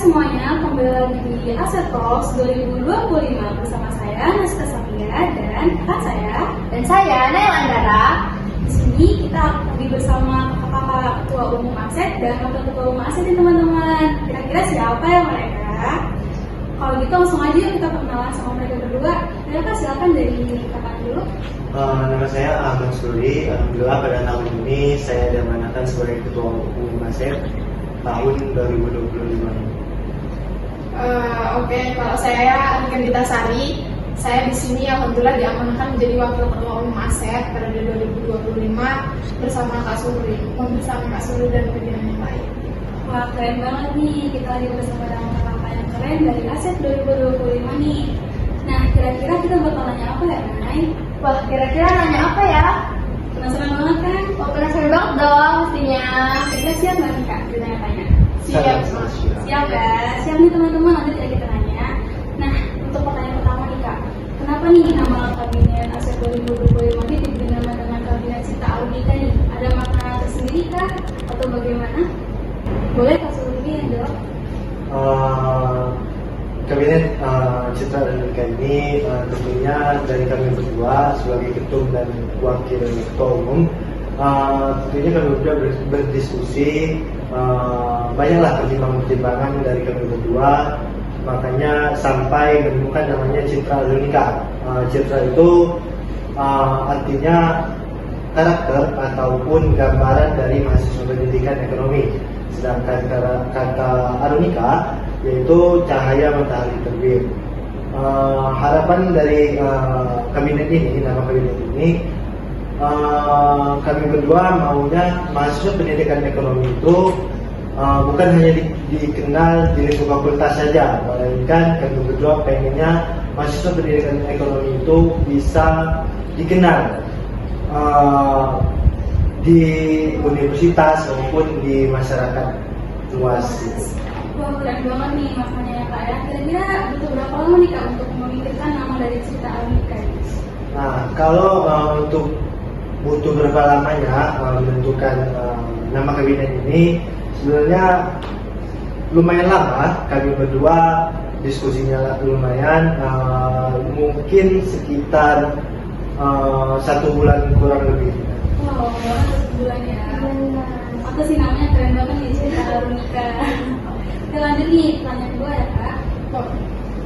semuanya, kembali lagi di Aset Talks 2025 bersama saya Naska Safia dan kakak saya Dan saya Nail Andara. Di sini kita lagi bersama kakak ketua umum Aset dan wakil ketua umum Aset nih teman-teman. Kira-kira siapa ya mereka? Kalau gitu langsung aja yuk kita perkenalan sama mereka berdua. Mereka silakan dari kakak dulu. Nama saya Ahmad Suri. Alhamdulillah pada tahun ini saya diamanahkan sebagai ketua umum Aset tahun 2025. Oke, kalau saya Anika Dita Sari, saya di sini alhamdulillah diamanahkan menjadi wakil ketua umum Aset periode 2025 bersama Kak Suri dan pimpinan yang lain. Wah, keren banget nih, kita lagi bersama dengan kakak yang keren dari Aset 2025 nih. Nah, kira-kira kita bakal nanya apa ya, Nay? Wah, kira-kira nanya apa ya? Penasaran banget kan? Oh, penasaran banget dong mestinya. Kita siap nggak nih, Kak, ditanya-tanya? Siap. Siap ya? Siap nih teman-teman, nanti kita nanya. Nah, untuk pertanyaan pertama nih, Kak. Kenapa nih nama Kabinet Aset 2025 ini diberi nama dengan Kabinet Cita Alunika nih? Ada makna tersendiri kah? Atau bagaimana? Boleh Kak Suri yang jawab? Kabinet Citra Alunika ini tentunya dari kami berdua sebagai ketum dan wakil ketua umum, tentunya kami berdua berdiskusi, banyaklah pertimbangan-pertimbangan dari kami berdua, makanya sampai menemukan namanya Citra Alunika. Citra itu artinya karakter ataupun gambaran dari mahasiswa pendidikan ekonomi, sedangkan kata Alunika yaitu cahaya matahari terbit. Harapan dari kabinet ini, nama kabinet ini, kami berdua maunya mahasiswa pendidikan ekonomi itu bukan hanya dikenal di lingkup fakultas saja, melainkan kami berdua pengennya mahasiswa pendidikan ekonomi itu bisa dikenal di universitas maupun di masyarakat luas. Wah, keren banget nih maknanya ya, Kak ya. Kira-kira butuh berapa lama nih, Kak, untuk memikirkan nama dari Cita Alunika ini? Nah, kalau untuk butuh berapa lamanya menentukan nama kabinet ini, sebenarnya lumayan lama. Kami berdua diskusinya lumayan, mungkin sekitar 1 bulan kurang lebih. Wow, banget 1 bulan ya. Apa sih namanya keren banget nih, Cita Alunika. Kita lanjut nih, pertanyaan kedua ya, Kak.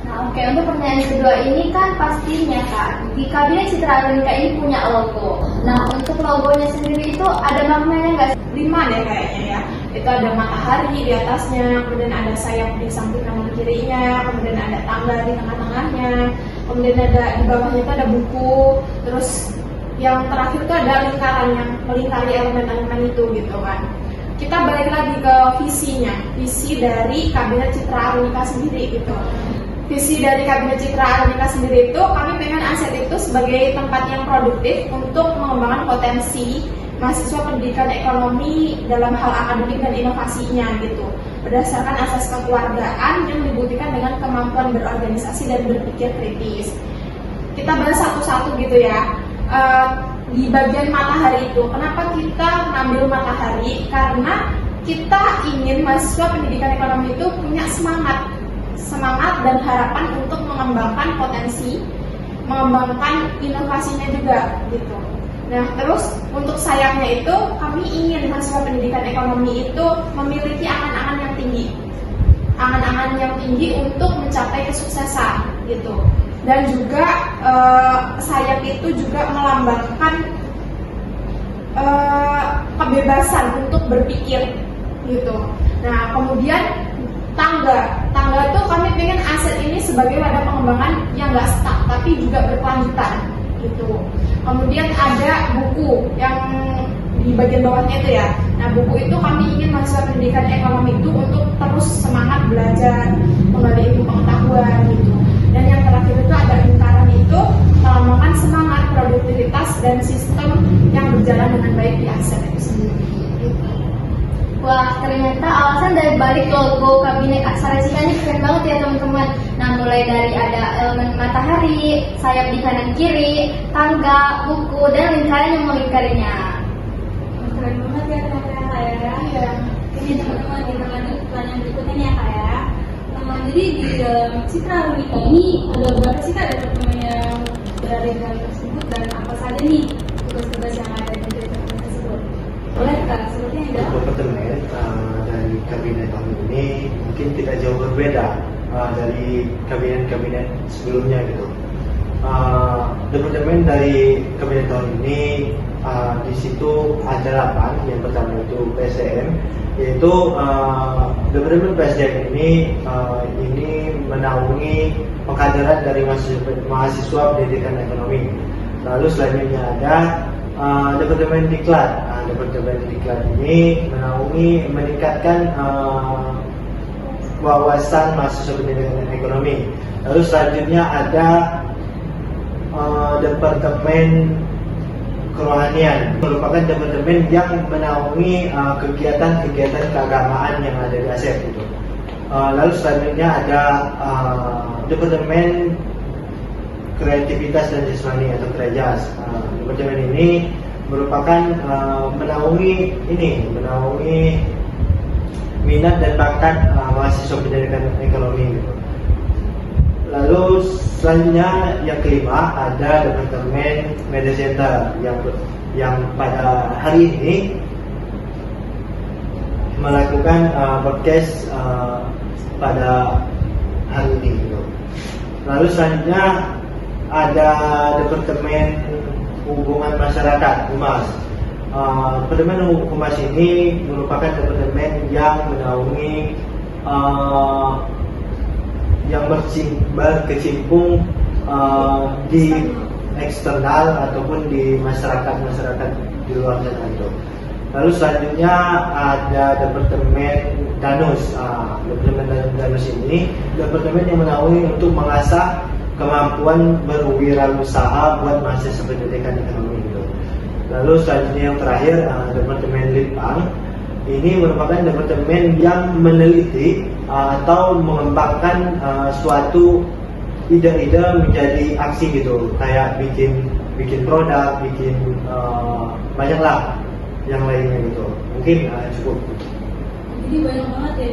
Nah, oke, untuk pertanyaan kedua ini kan pastinya Kak, di Kabinet Citra Alunika ini punya logo. Nah, untuk logonya sendiri itu ada maknanya nggak? 5 deh kayaknya ya. Itu ada matahari di atasnya, kemudian ada sayap di samping kanan kirinya, kemudian ada tangga di tengah-tengahnya, kemudian ada di bawahnya itu ada buku, terus yang terakhir itu ada lingkaran yang melingkari elemen-elemen itu gitu kan. Kita balik lagi ke visinya, visi dari Kabinet Citra Alunika sendiri gitu. Visi dari Kabinet Citra Alunika sendiri itu, kami pengen Aset itu sebagai tempat yang produktif untuk mengembangkan potensi mahasiswa pendidikan ekonomi dalam hal akademik dan inovasinya gitu, berdasarkan asas kekeluargaan yang dibuktikan dengan kemampuan berorganisasi dan berpikir kritis. Kita bahas satu-satu gitu ya. Di bagian matahari itu, kenapa kita ngambil matahari? Karena kita ingin mahasiswa pendidikan ekonomi itu punya semangat dan harapan untuk mengembangkan potensi, mengembangkan inovasinya juga gitu. Nah, terus untuk sayapnya itu, kami ingin mahasiswa pendidikan ekonomi itu memiliki angan-angan yang tinggi untuk mencapai kesuksesan gitu. Dan juga sayap itu juga melambangkan kebebasan untuk berpikir gitu. Nah, kemudian tangga itu kami pengen Aset ini sebagai wadah pengembangan yang nggak stuck tapi juga berkelanjutan gitu. Kemudian ada buku yang di bagian bawahnya itu ya. Nah, buku itu kami ingin mahasiswa pendidikan ekonomi itu untuk terus semangat belajar, menggali ilmu pengetahuan gitu. Dan yang terakhir itu ada lingkaran itu melambangkan semangat, produktivitas dan sistem yang berjalan dengan baik di Aset itu sendiri. Gitu. Wah, ternyata alasan dari balik logo Kabinet Aksara Cita ini keren banget ya teman-teman. Nah, mulai dari ada elemen matahari, sayap di kanan kiri, tangga, buku, dan lingkaran yang melingkarinya. Keren banget ya, Kak ya. Iya. Ini teman-teman, kita lanjut pertanyaan berikutnya nih ya, Kak ya. Jadi di dalam Citra Arunika ini ada berapa sih Kak departemen yang berada di dalam tersebut dan apa saja nih tugas-tugas yang ada di departemen tersebut? Boleh Kak, seperti yang ada? Departemen dari kabinet tahun ini mungkin tidak jauh berbeda dari kabinet-kabinet sebelumnya gitu. Departemen dari kabinet tahun ini di situ ada 8. Yang pertama itu PSDM, yaitu departemen PSDM ini menaungi pengkaderan dari mahasiswa pendidikan ekonomi. Lalu selanjutnya ada departemen diklat. Departemen diklat ini menaungi meningkatkan wawasan mahasiswa pendidikan ekonomi. Lalu selanjutnya ada departemen kerohanian, merupakan departemen yang menaungi kegiatan-kegiatan keagamaan yang ada di ASEP itu. Lalu selanjutnya ada departemen kreativitas dan jasmani atau krejas. Departemen ini merupakan menaungi minat dan bakat mahasiswa pendidikan ekonomi gitu. Lalu selanjutnya yang kelima ada departemen media center yang pada hari ini melakukan podcast pada hari ini gitu. Lalu selanjutnya ada departemen hubungan masyarakat (Humas). Departemen Humas ini merupakan departemen yang menaungi yang berkecimpung di eksternal ataupun di masyarakat di luar sana itu. Lalu selanjutnya ada departemen Danus. Departemen Danus ini departemen yang menaungi untuk mengasah kemampuan berwirausaha buat mahasiswa pendidikan ekonomi itu. Lalu selanjutnya yang terakhir departemen Litbang. Ini merupakan departemen yang meneliti atau mengembangkan suatu ide-ide menjadi aksi gitu, kayak bikin produk, bikin banyak lah yang lainnya gitu. Mungkin cukup. Jadi banyak banget ya.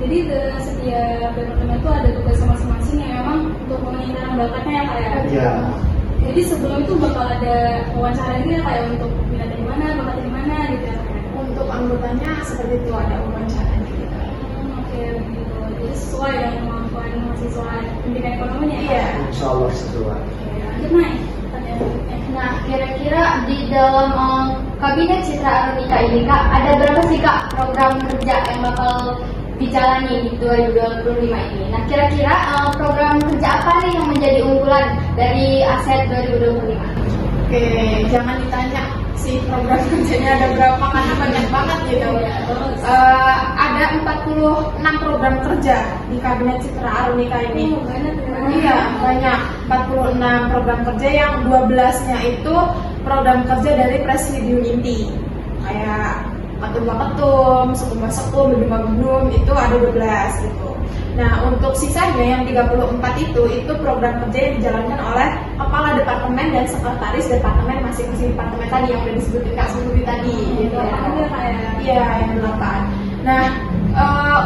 Jadi setiap departemen itu ada tugas masing-masing yang memang untuk meningkatkan bakatnya ya kayak. Iya. Jadi sebelum itu bakal ada wawancara gitu ya kayak untuk minat dari mana, bakat dari mana gitu ya. Untuk anggotanya seperti itu ada wawancaranya gitu. Oke begitu. Jadi sesuai dengan kemampuan mahasiswa pendidikan ekonominya. Iya. Insya Allah sesuai. Oke, lanjut Mai. Pertanyaan berikutnya. Nah, kira-kira di dalam kabinet Citra Arunika ini Kak, ada berapa sih Kak program kerja yang bakal dijalani di 2025 ini? Nah, kira-kira program kerja apa nih yang menjadi unggulan dari ASEP 2025? Oke, jangan ditanya sih program kerjanya ada berapa karena banyak banget gitu. Ada 46 program kerja di kabinet Citra Arunika ini. Banyak ya. Iya, banyak 46 program kerja yang 12-nya itu program kerja dari Presidium Inti. Kayak ketum-ketum, sekum-sekum, gedung-gedung itu ada 12 gitu. Nah, untuk sisanya yang 34 itu program kerja yang dijalankan oleh kepala departemen dan sekretaris departemen masing-masing departemen tadi yang udah disebutin Kak Subuti tadi gitu ya. Iya, yang 8. Nah,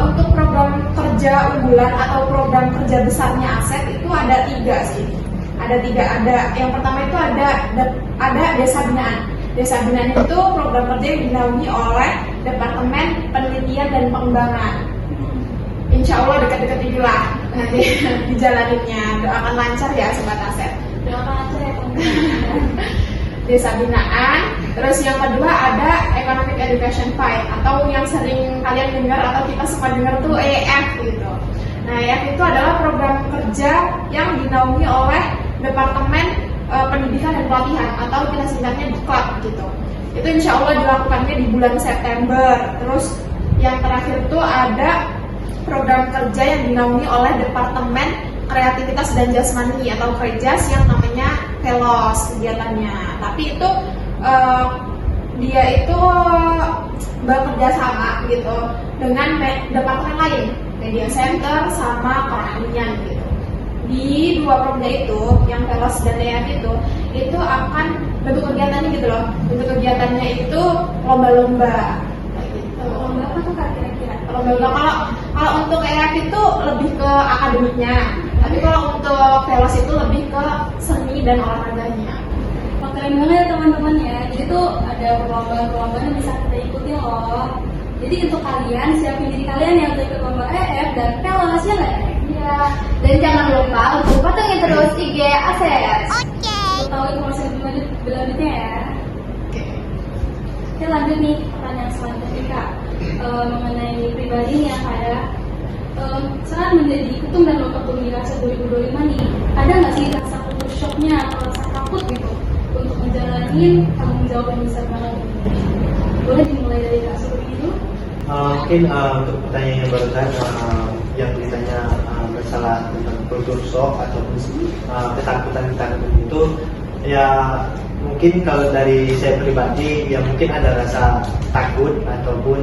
untuk program kerja unggulan atau program kerja besarnya ASEP itu ada 3 sih. Ada 3. Yang pertama itu ada Desa Binaan. Desa Binaan itu program kerja yang dinaungi oleh Departemen Penelitian dan Pengembangan. Insya Allah dekat-dekat inilah nanti dijalaninnya. Doakan lancar ya Sobat ASEP. Doakan lancar ya teman-teman. Desa Binaan. Terus yang kedua ada Economic Education File atau yang sering kalian dengar atau kita semua dengar tuh EF gitu. Nah, EF itu adalah program kerja yang dinaungi oleh Departemen Pendidikan dan Pelatihan atau kita singkatnya Diklat gitu. Itu insya Allah dilakukannya di bulan September. Terus yang terakhir tuh ada program kerja yang dinaungi oleh Departemen Kreativitas dan Jasmani atau Krejas yang namanya Velos kegiatannya. Tapi itu dia itu bekerja sama gitu dengan departemen lain, Media Center sama Kerohanian gitu. Di 2 programnya itu, yang Velos dan EF itu akan bentuk kegiatannya gitu loh. Bentuk kegiatannya itu lomba-lomba kayak gitu. Lomba apa tuh Kak kira-kira? Lomba-lomba kalau untuk EF itu itu lebih ke akademiknya, tapi kalau untuk Velos itu lebih ke seni dan olahraganya. Wah, keren banget ya teman-teman ya. Jadi tuh ada perlombaan-perlombaan yang bisa kita ikuti loh. Jadi untuk kalian siapin diri kalian yang untuk ikut lomba EF dan Velos ya nggak? Ya, dan jangan lupa untuk pantengin terus IG ASES. Untuk tahu informasi lebih lanjut berlanjutnya ya. Oke, lanjut nih pertanyaan selanjutnya Kak. Mengenai pribadi nih ya Kak ya. Saat menjadi ketum dan lomba pemilihan ASES 2025 nih, ada nggak sih rasa kultur shocknya atau rasa takut gitu untuk menjalani tanggung jawab yang besar banget ini? Boleh dimulai dari Kak Surya dulu? Mungkin untuk pertanyaan yang barusan yang ditanya masalah tentang kultur shock ataupun ketakutan itu, ya mungkin kalau dari saya pribadi ya mungkin ada rasa takut ataupun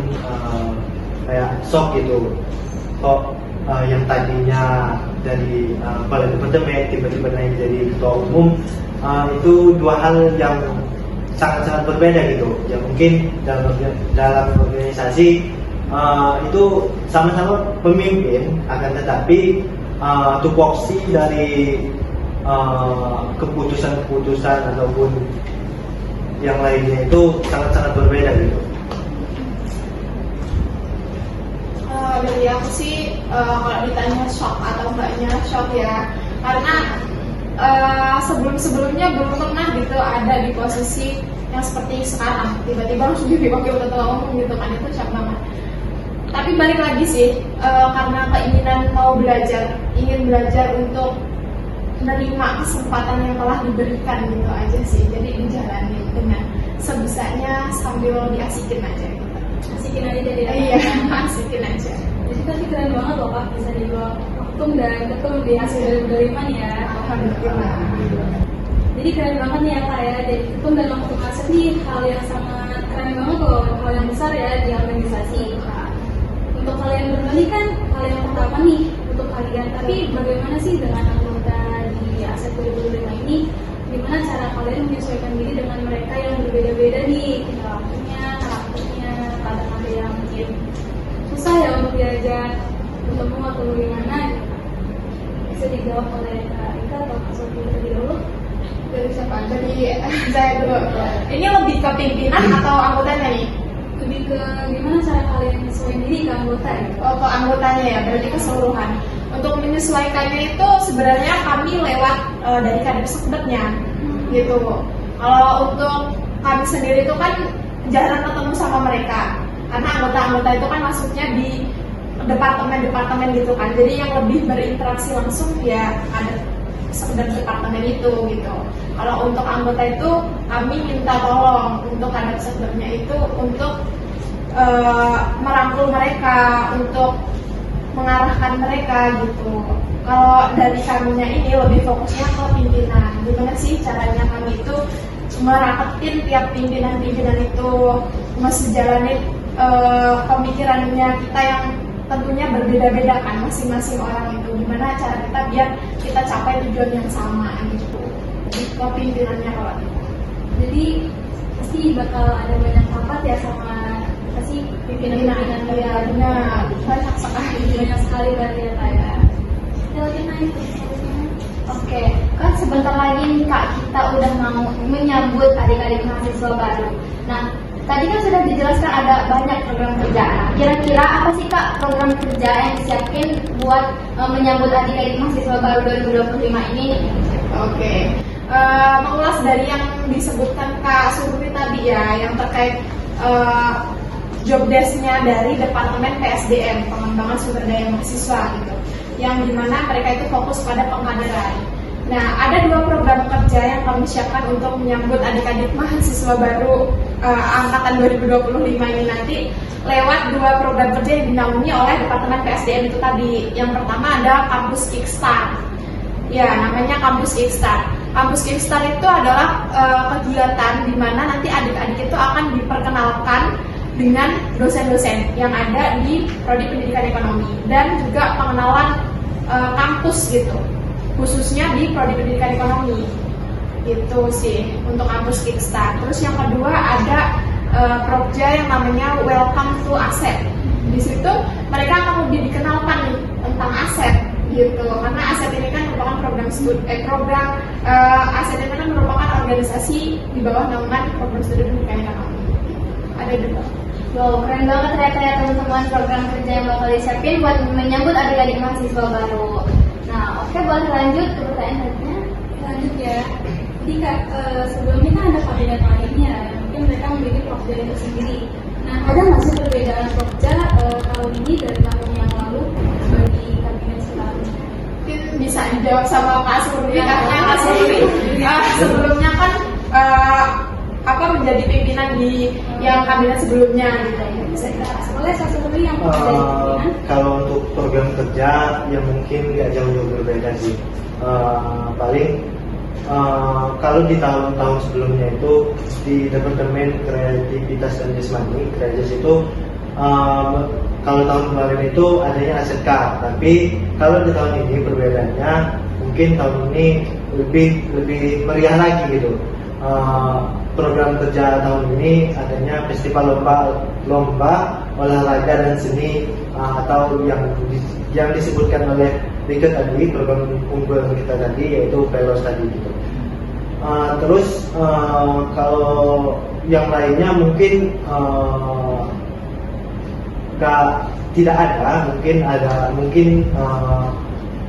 kayak shock gitu. Kok yang tadinya dari kepala departemen tiba-tiba naik jadi ketua umum, itu dua hal yang sangat-sangat berbeda gitu. Ya mungkin dalam organisasi itu sama-sama pemimpin, akan tetapi tupoksi dari keputusan-keputusan ataupun yang lainnya itu sangat-sangat berbeda gitu. Dari aku sih kalau ditanya shock atau enggaknya shock ya, karena sebelum-sebelumnya belum pernah gitu ada di posisi yang seperti sekarang, tiba-tiba harus jadi wakil ketua umum gitu kan, itu shock banget. Tapi balik lagi sih, karena keinginan mau belajar, ingin belajar untuk menerima kesempatan yang telah diberikan gitu aja sih, jadi dijalani dengan sebisanya sambil diasikin aja gitu. Asikin aja jadi Iya, asikin aja. Jadi pasti keren banget loh Kak, bisa jadi ketum dan ketum di ASES 2025 nih ya. Alhamdulillah. Jadi keren banget nih ya Kak ya, jadi ketum dan ketum ASES nih hal yang sangat keren banget loh, hal yang besar ya di organisasi Kak. Untuk kalian berdua nih kan hal yang pertama nih untuk kalian, tapi bagaimana sih dengan anggota di ASES 2025 ini, gimana cara kalian menyesuaikan diri dengan mereka yang berbeda-beda nih perilakunya, karakternya, kadang ada yang mungkin susah ya untuk diajak ketemu atau bagaimana? Bisa dijawab oleh Kak Rika atau Kak Sofi terlebih dahulu. Dari siapa? Dari saya dulu. Ini lebih ke pimpinan atau anggotanya nih? Lebih ke gimana cara kalian menyesuaikan diri ke anggota ya? Oh, ke anggotanya ya, berarti keseluruhan. Untuk menyesuaikannya itu sebenarnya kami lewat dari kadep sekdetnya, gitu. Kalau untuk kami sendiri itu kan jarang ketemu sama mereka, karena anggota-anggota itu kan masuknya di departemen-departemen gitu kan. Jadi yang lebih berinteraksi langsung ya ada sekedar departemen itu gitu. Kalau untuk anggota itu kami minta tolong untuk kadep sekdetnya itu untuk merangkul mereka, untuk mengarahkan mereka gitu. Kalau dari kaminya ini lebih fokusnya ke pimpinan. Gimana sih caranya kami itu merapetin tiap pimpinan-pimpinan itu menjalani pemikirannya kita yang tentunya berbeda-beda kan masing-masing orang itu. Gimana cara kita biar kita capai tujuan yang sama gitu. Jadi ke pimpinannya kalau gitu. Jadi pasti bakal ada banyak rapat ya sama pasti pimpinan-pimpinan ya benar, banyak sekali berarti ya Kak ya. Kita lagi naik tuh. Oke, kan sebentar lagi nih Kak, kita udah mau menyambut adik-adik mahasiswa baru. Nah, tadi kan sudah dijelaskan ada banyak program kerja. Nah, kira-kira apa sih Kak program kerja yang disiapin buat menyambut adik-adik mahasiswa baru 2025 ini? Oke, mengulas dari yang disebutkan Kak Surti tadi ya, yang terkait job desk-nya dari Departemen PSDM, Pengembangan Sumber Daya Mahasiswa gitu, yang dimana mereka itu fokus pada pengkaderan. Nah, ada dua program kerja yang kami siapkan untuk menyambut adik-adik mahasiswa baru angkatan 2025 ini nanti lewat dua program kerja yang dinaungi oleh Departemen PSDM itu tadi. Yang pertama ada Kampus Kickstart. Ya, namanya Kampus Kickstart. Kampus Kickstart itu adalah kegiatan di mana nanti adik-adik itu akan diperkenalkan dengan dosen-dosen yang ada di Prodi Pendidikan Ekonomi dan juga pengenalan kampus gitu, khususnya di Prodi Pendidikan Ekonomi. Itu sih untuk Kampus Kickstart. Terus yang kedua ada Prokja yang namanya Welcome to ASEP. Di situ mereka akan lebih dikenalkan nih tentang gitu. Karena aset ini kan merupakan aset ini kan merupakan organisasi di bawah naungan program studi pendidikan ekonomi. Ada juga. Wow, keren banget ternyata ya teman-teman program kerja yang bakal disiapin buat menyambut adik-adik mahasiswa baru. Nah, oke, boleh lanjut ke pertanyaan selanjutnya. Lanjut ya. Jadi Kak, sebelumnya kan ada kabinet lainnya, mungkin mereka memiliki program itu sendiri. Nah, ada nggak sih perbedaan program tahun ini dari tahun yang lalu bagi kabinet sekarang? Mungkin bisa dijawab sama Kak Surya karena Kak Surya sebelumnya kan menjadi pimpinan di yang kabinet sebelumnya gitu. Bisa kita boleh saya sebutkan yang ada di pimpinan? Kalau untuk program kerja yang mungkin nggak jauh-jauh berbeda sih. Paling kalau di tahun-tahun sebelumnya itu di Departemen Kreativitas dan Jasmani, Kreajas itu kalau tahun kemarin itu adanya aset K, tapi kalau di tahun ini perbedaannya mungkin tahun ini lebih meriah lagi gitu. Program kerja tahun ini adanya festival lomba olahraga dan seni atau yang disebutkan oleh Rika tadi, program unggulan kita tadi yaitu Pelos tadi gitu. Terus kalau yang lainnya mungkin tidak ada, mungkin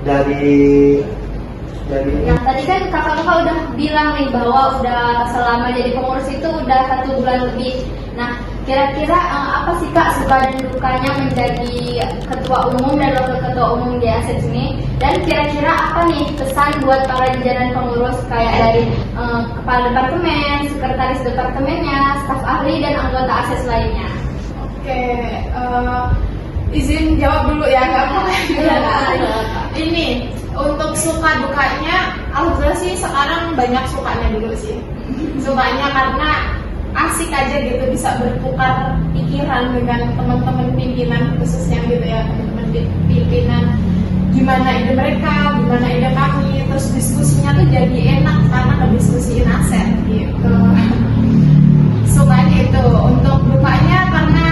dari Yang tadi kan kakak-kakak udah bilang nih bahwa udah selama jadi pengurus itu udah 1 bulan lebih. Nah, kira-kira apa sih Kak suka dan dukanya menjadi ketua umum dan wakil ketua umum di ASES ini? Dan kira-kira apa nih pesan buat para jajaran pengurus kayak dari kepala departemen, sekretaris departemennya, staf ahli dan anggota ASES lainnya? Oke, izin jawab dulu ya, nggak apa-apa. Ini untuk suka dukanya, alhamdulillah sih sekarang banyak sukanya dulu sih. Sukanya karena asik aja gitu, bisa bertukar pikiran dengan teman-teman pimpinan khususnya gitu ya, teman-teman pimpinan, gimana ide mereka, gimana ide kami, terus diskusinya tuh jadi enak karena ngediskusiin aset gitu. Sukanya itu. Untuk dukanya karena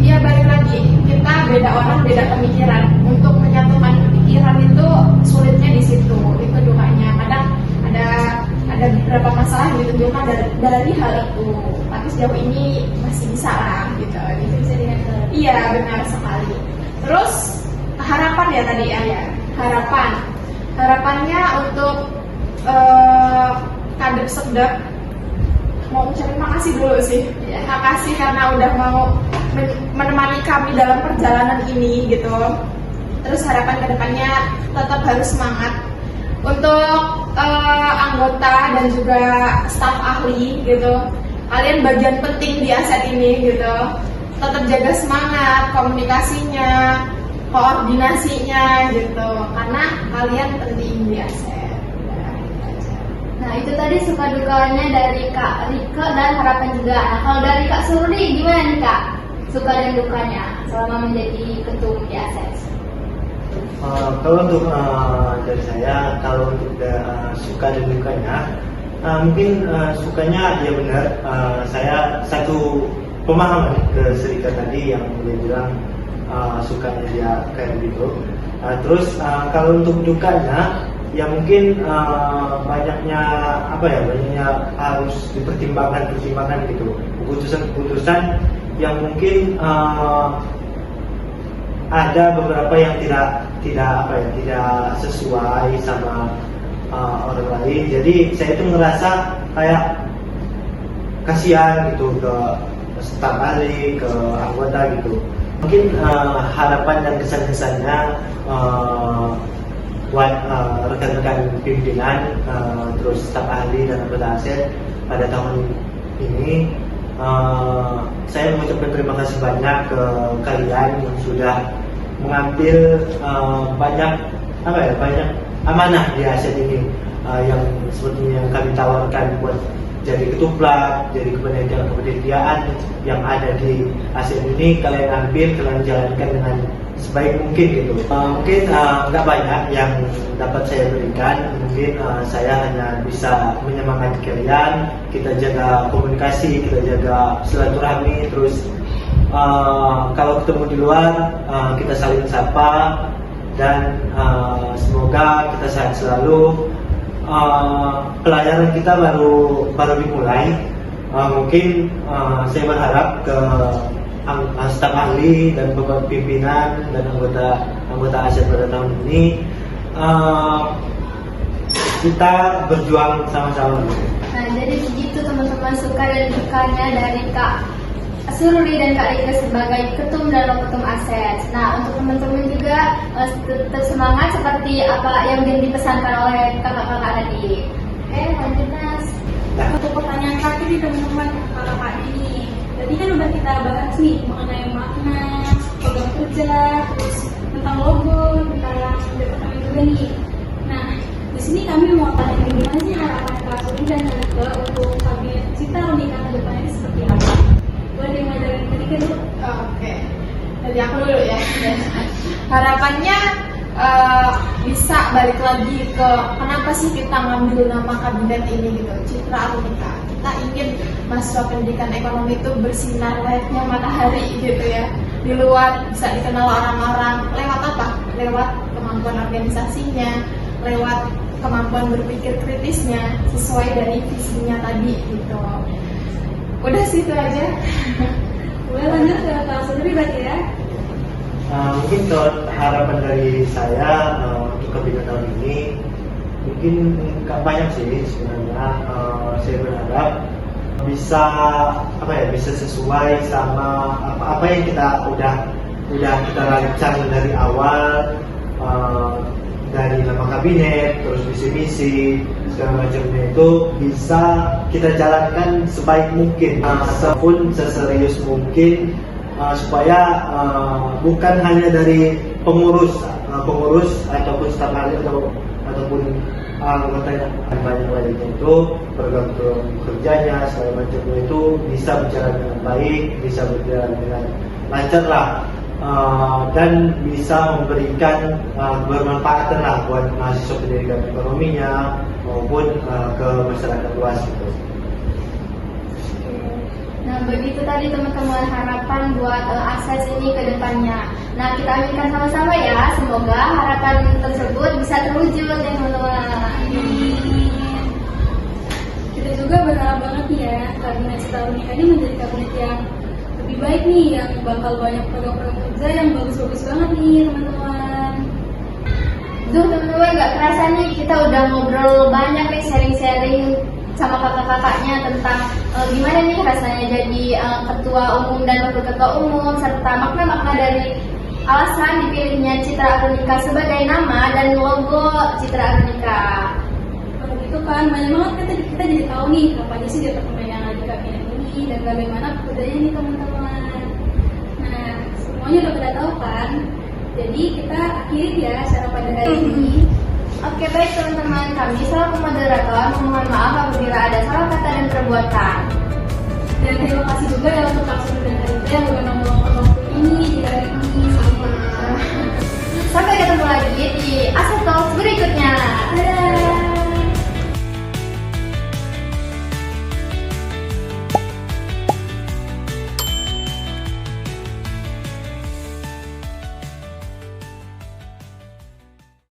ya balik lagi, kita beda orang, beda pemikiran. Untuk menyatukan pikiran itu sulitnya di situ. Itu dukanya. Kadang ada beberapa masalah gitu juga dari hal itu. Tapi sejauh ini masih bisa lah gitu. Itu bisa dihandle. Iya, benar sekali. Terus harapan ya tadi ya. Harapannya untuk kader Sekdap mau ucapin makasih dulu sih. Makasih karena udah mau menemani kami dalam perjalanan ini gitu. Terus harapan kedepannya tetap harus semangat untuk anggota dan juga staf ahli gitu. Kalian bagian penting di aset ini gitu. Tetap jaga semangat, komunikasinya, koordinasinya gitu. Karena kalian penting di aset. Nah, itu tadi suka dukanya dari Kak Rika dan harapan juga. Nah, kalau dari Kak Surdi gimana nih Kak? Suka dan dukanya selama menjadi ketua umum di ASES? Kalau untuk dari saya, kalau untuk suka dan dukanya, mungkin sukanya ya benar. Saya satu pemahaman ke Serika tadi yang dia bilang sukanya dia kayak gitu. Terus kalau untuk dukanya, ya mungkin banyaknya harus dipertimbangkan gitu. Keputusan yang mungkin ada beberapa yang tidak sesuai sama orang lain. Jadi saya itu ngerasa kayak kasihan gitu ke staf ahli, ke anggota gitu. Mungkin harapan dan kesan-kesannya buat rekan-rekan pimpinan, terus staf ahli dan anggota ASES pada tahun ini, saya mengucapkan terima kasih banyak ke kalian yang sudah mengambil banyak amanah di ASES ini, yang seperti yang kami tawarkan buat jadi ketuplak, jadi kepanitiaan yang ada di ASES ini, kalian ambil, kalian jalankan dengan sebaik mungkin gitu. Mungkin nggak banyak yang dapat saya berikan. Mungkin saya hanya bisa menyemangati kalian. Kita jaga komunikasi, kita jaga silaturahmi. Terus kalau ketemu di luar, kita saling sapa dan semoga kita sehat selalu. Pelajaran kita baru dimulai. Mungkin saya berharap ke staf ahli dan beberapa pimpinan dan anggota ASEAN pada tahun ini kita berjuang sama-sama. Nah, jadi begitu teman-teman suka dan dukanya dari Kak Sururi dan Kak Rika sebagai ketum dan ketum ASEAN. Nah, untuk teman-teman juga tetap semangat seperti apa yang dipesankan oleh kakak-kakak tadi. Oke, lanjut Mas. Nah, Untuk pertanyaan terakhir nih teman-teman, kakak ini. Tadi kan udah kita bahas nih mengenai makna, program kerja, terus tentang logo, tentang departemen juga nih. Nah, di sini kami mau tanya gimana sih harapan Kak Suri dan Kak Rika untuk kabinet Citra Unika ke depannya ini seperti apa? Boleh ngajarin sedikit dulu? Oke, jadi aku dulu ya. Harapannya bisa balik lagi ke kenapa sih kita ngambil nama kabinet ini gitu, Citra Unika. Kita ingin mahasiswa pendidikan ekonomi itu bersinar layaknya matahari gitu ya. Di luar bisa dikenal orang-orang lewat apa? Lewat kemampuan organisasinya, lewat kemampuan berpikir kritisnya sesuai dari visinya tadi gitu. Udah sih itu aja. Boleh lanjut ke Kak Suri berarti ya? mungkin kalau harapan dari saya untuk kabinet tahun ini mungkin nggak banyak sih sebenarnya. Saya berharap bisa sesuai sama apa yang kita udah kita rancang dari awal, dari nama kabinet, terus visi-misi segala macamnya itu bisa kita jalankan sebaik mungkin ataupun seserius mungkin, supaya bukan hanya dari pengurus ataupun staf ahli ataupun anggota yang banyak lainnya itu program kerjanya segala macamnya itu bisa berjalan dengan baik, bisa berjalan dengan lancar lah, dan bisa memberikan bermanfaat lah buat mahasiswa pendidikan ekonominya maupun ke masyarakat luas gitu. Nah, begitu tadi teman-teman harapan buat ASES ini ke depannya. Nah, kita aminkan sama-sama ya. Semoga harapan tersebut bisa terwujud ya teman-teman. Kita juga berharap banget nih ya kabinet Citra Unika ini menjadi kabinet yang lebih baik nih, yang bakal banyak program-program kerja yang bagus-bagus banget nih teman-teman. Duh teman-teman, gak kerasa nih kita udah ngobrol banyak nih, sharing-sharing sama kakak-kakaknya tentang gimana nih rasanya jadi ketua umum dan wakil ketua umum, serta makna-makna dari alasan dipilihnya Citra Unika sebagai nama dan logo Citra Unika. Kalau gitu kan banyak banget kita jadi tahu nih apa aja sih departemen yang ada di kabinet ini dan bagaimana pekerjaannya nih teman-teman. Nah, semuanya udah pada tahu kan? Jadi kita akhiri ya acara pada hari ini. Oke, baik teman-teman, kami selaku moderator memohon maaf apabila ada salah kata dan perbuatan. Dan terima kasih juga ya untuk Kak Suri dan Kak Rika yang udah meluangkan waktu ini di hari ini. Sampai ketemu lagi di